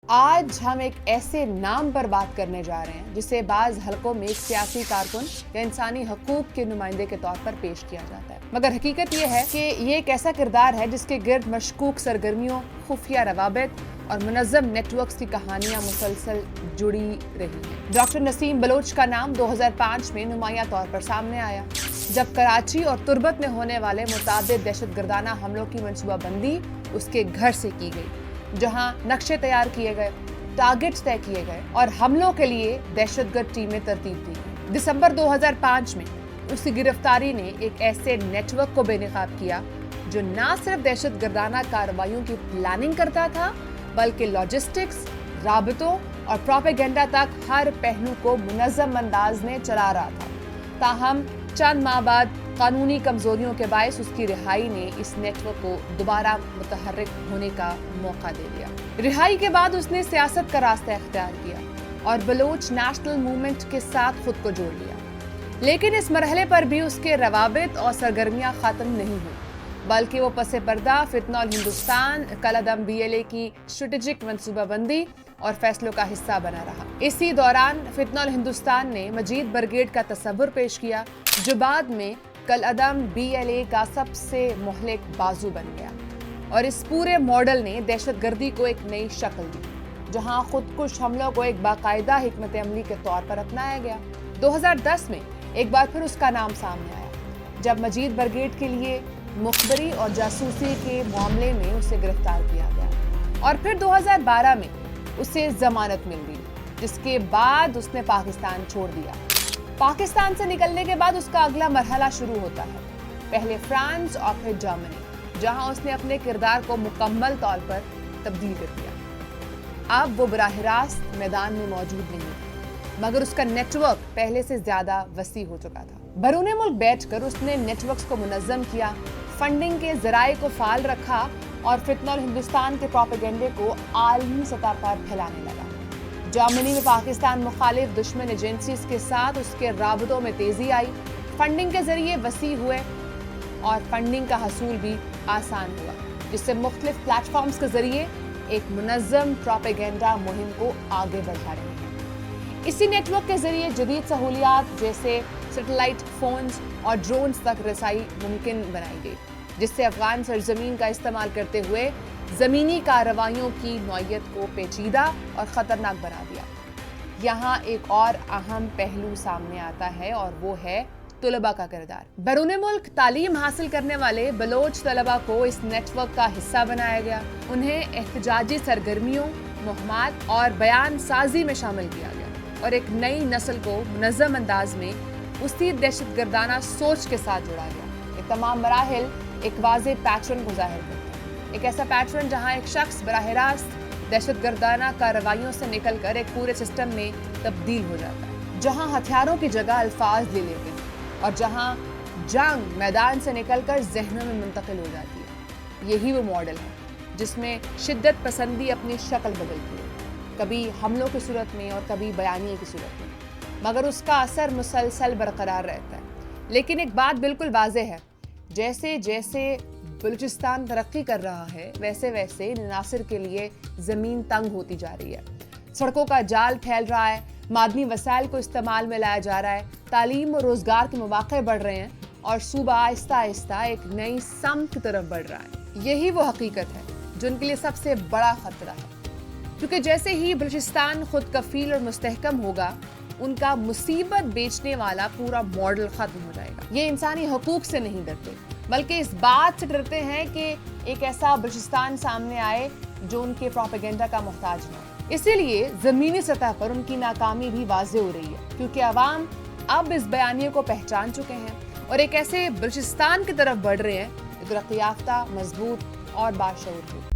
آج ہم ایک ایسے نام پر بات کرنے جا رہے ہیں جسے بعض حلقوں میں ایک سیاسی کارکن یا انسانی حقوق کے نمائندے کے طور پر پیش کیا جاتا ہے، مگر حقیقت یہ ہے کہ یہ ایک ایسا کردار ہے جس کے گرد مشکوک سرگرمیوں، خفیہ روابط اور منظم نیٹ ورکس کی کہانیاں مسلسل جڑی رہی ہیں۔ ڈاکٹر نسیم بلوچ کا نام 2005 میں نمایاں طور پر سامنے آیا جب کراچی اور تربت میں ہونے والے متعدد دہشت گردانہ حملوں کی منصوبہ بندی اس کے گھر سے کی گئی، جہاں نقشے تیار کیے گئے، ٹارگٹس طے کیے گئے اور حملوں کے لیے دہشت گرد ٹیمیں ترتیب دی گئی۔ دسمبر 2005 میں اس کی گرفتاری نے ایک ایسے نیٹ ورک کو بے نقاب کیا جو نہ صرف دہشت گردانہ کارروائیوں کی پلاننگ کرتا تھا بلکہ لاجسٹکس، رابطوں اور پروپیگنڈا تک ہر پہلو کو منظم انداز میں چلا رہا تھا۔ تاہم چند ماہ بعد قانونی کمزوریوں کے باعث اس کی رہائی نے اس نیٹ ورک کو دوبارہ متحرک ہونے کا موقع دے دیا۔ رہائی کے بعد اس نے سیاست کا راستہ اختیار کیا اور بلوچ نیشنل موومنٹ کے ساتھ خود کو جوڑ لیا، لیکن اس مرحلے پر بھی اس کے روابط اور سرگرمیاں ختم نہیں ہوئی، بلکہ وہ پس پردہ فتنہ الہندوستان، کالعدم BLA کی اسٹریٹجک منصوبہ بندی اور فیصلوں کا حصہ بنا رہا۔ اسی دوران فتنہ الہندوستان نے مجید بریگیڈ کا تصور پیش کیا جو بعد میں کالعدم BLA کا سب سے مہلک بازو بن گیا، اور اس پورے ماڈل نے دہشت گردی کو ایک نئی شکل دی، جہاں خودکش حملوں کو ایک باقاعدہ حکمت عملی کے طور پر اپنایا گیا۔ 2010 میں ایک بار پھر اس کا نام سامنے آیا جب مجید بریگیڈ کے لیے مخبری اور جاسوسی کے معاملے میں اسے گرفتار کیا گیا، اور پھر 2012 میں اسے ضمانت مل گئی، جس کے بعد اس نے پاکستان چھوڑ دیا۔ پاکستان سے نکلنے کے بعد اس کا اگلا مرحلہ شروع ہوتا ہے، پہلے فرانس اور پھر جرمنی، جہاں اس نے اپنے کردار کو مکمل طور پر تبدیل کر دیا۔ اب وہ براہ راست میدان میں موجود نہیں ہے، مگر اس کا نیٹ ورک پہلے سے زیادہ وسیع ہو چکا تھا۔ بیرون ملک بیٹھ کر اس نے نیٹ ورکس کو منظم کیا، فنڈنگ کے ذرائع کو فعال رکھا اور فتنہ الہندوستان کے پروپیگنڈے کو عالمی سطح پر پھیلانے لگا۔ جرمنی میں پاکستان مخالف دشمن ایجنسیز کے ساتھ اس کے رابطوں میں تیزی آئی، فنڈنگ کے ذریعے وسیع ہوئے اور فنڈنگ کا حصول بھی آسان ہوا، جس سے مختلف پلیٹ فارمز کے ذریعے ایک منظم پروپیگنڈا مہم کو آگے بڑھا رہے ہیں۔ اسی نیٹ ورک کے ذریعے جدید سہولیات جیسے سیٹلائٹ فونز اور ڈرونز تک رسائی ممکن بنائی گئی، جس سے افغان سرزمین کا استعمال کرتے ہوئے زمینی کارروائیوں کی نوعیت کو پیچیدہ اور خطرناک بنا دیا۔ یہاں ایک اور اہم پہلو سامنے آتا ہے اور وہ ہے طلباء کا کردار۔ بیرون ملک تعلیم حاصل کرنے والے بلوچ طلباء کو اس نیٹ ورک کا حصہ بنایا گیا، انہیں احتجاجی سرگرمیوں، مہمات اور بیان سازی میں شامل کیا گیا، اور ایک نئی نسل کو منظم انداز میں اسی دہشت گردانہ سوچ کے ساتھ جوڑا گیا۔ یہ تمام مراحل ایک واضح پیٹرن کو ظاہر کرتے ہیں، ایک ایسا پیٹرن جہاں ایک شخص براہ راست دہشت گردانہ کارروائیوں سے نکل کر ایک پورے سسٹم میں تبدیل ہو جاتا ہے، جہاں ہتھیاروں کی جگہ الفاظ لے لیتے ہیں اور جہاں جنگ میدان سے نکل کر ذہنوں میں منتقل ہو جاتی ہے۔ یہی وہ ماڈل ہے جس میں شدت پسندی اپنی شکل بدلتی ہے، کبھی حملوں کی صورت میں اور کبھی بیانیے کی صورت میں، مگر اس کا اثر مسلسل برقرار رہتا ہے۔ لیکن ایک بات بالکل واضح ہے، جیسے جیسے بلوچستان ترقی کر رہا ہے ویسے ویسے عناصر کے لیے زمین تنگ ہوتی جا رہی ہے، سڑکوں کا جال پھیل رہا ہے، معدنی وسائل کو استعمال میں لایا جا رہا ہے، تعلیم اور روزگار کے مواقع بڑھ رہے ہیں، اور صوبہ آہستہ آہستہ ایک نئی سمت کی طرف بڑھ رہا ہے۔ یہی وہ حقیقت ہے جو ان کے لیے سب سے بڑا خطرہ ہے، کیونکہ جیسے ہی بلوچستان خود کفیل اور مستحکم ہوگا، ان کا مصیبت بیچنے والا پورا ماڈل ختم ہو جائے گا۔ یہ انسانی حقوق سے نہیں ڈرتے، بلکہ اس بات سے ڈرتے ہیں کہ ایک ایسا بلوچستان سامنے آئے جو ان کے پروپیگنڈا کا محتاج نہ ہو۔ اسی لیے زمینی سطح پر ان کی ناکامی بھی واضح ہو رہی ہے، کیونکہ عوام اب اس بیانیے کو پہچان چکے ہیں اور ایک ایسے بلوچستان کی طرف بڑھ رہے ہیں جو ترقی یافتہ، مضبوط اور باشعور ہو۔